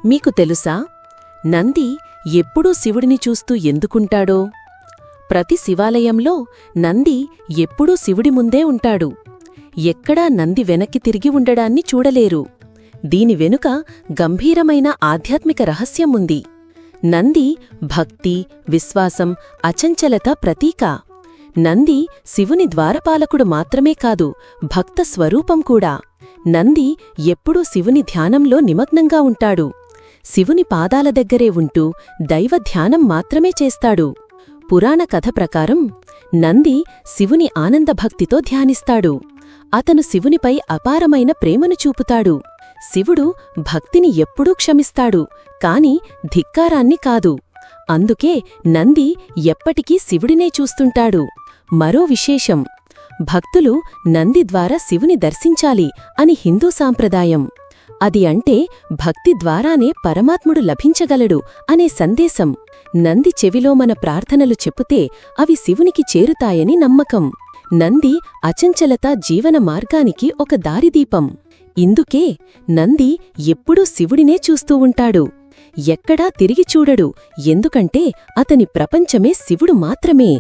మీకు తెలుసా, నంది ఎప్పుడూ శివుడిని చూస్తూ ఎందుకుంటాడో? ప్రతి శివాలయంలో నంది ఎప్పుడూ శివుడి ముందే ఉంటాడు. ఎక్కడా నంది వెనక్కి తిరిగి ఉండడాన్ని చూడలేరు. దీని వెనుక గంభీరమైన ఆధ్యాత్మిక రహస్యం ఉంది. నంది భక్తి, విశ్వాసం, అచంచలత ప్రతీక. నంది శివుని ద్వారపాలకుడు మాత్రమే కాదు, భక్త స్వరూపం కూడా. నంది ఎప్పుడూ శివుని ధ్యానంలో నిమగ్నంగా ఉంటాడు. శివుని పాదాల దగ్గరే ఉంటూ దైవధ్యానం మాత్రమే చేస్తాడు. పురాణ కథ ప్రకారం నంది శివుని ఆనందభక్తితో ధ్యానిస్తాడు. అతను శివునిపై అపారమైన ప్రేమను చూపుతాడు. శివుడు భక్తిని ఎప్పుడూ క్షమిస్తాడు, కాని ధిక్కారాన్ని కాదు. అందుకే నంది ఎప్పటికీ శివుడినే చూస్తుంటాడు. మరో విశేషం, భక్తులు నంది ద్వారా శివుని దర్శించాలి అని హిందూ సాంప్రదాయం. అది అంటే భక్తి ద్వారానే పరమాత్ముడు లభించగలడు అనే సందేశం. నంది చెవిలో మన ప్రార్థనలు చెప్పుతే అవి శివునికి చేరుతాయని నమ్మకం. నంది అచంచలత జీవన మార్గానికి ఒక దారిదీపం. ఇందుకే నంది ఎప్పుడూ శివుడినే చూస్తూ ఉంటాడు. ఎక్కడా తిరిగి చూడడు, ఎందుకంటే అతని ప్రపంచమే శివుడు మాత్రమే.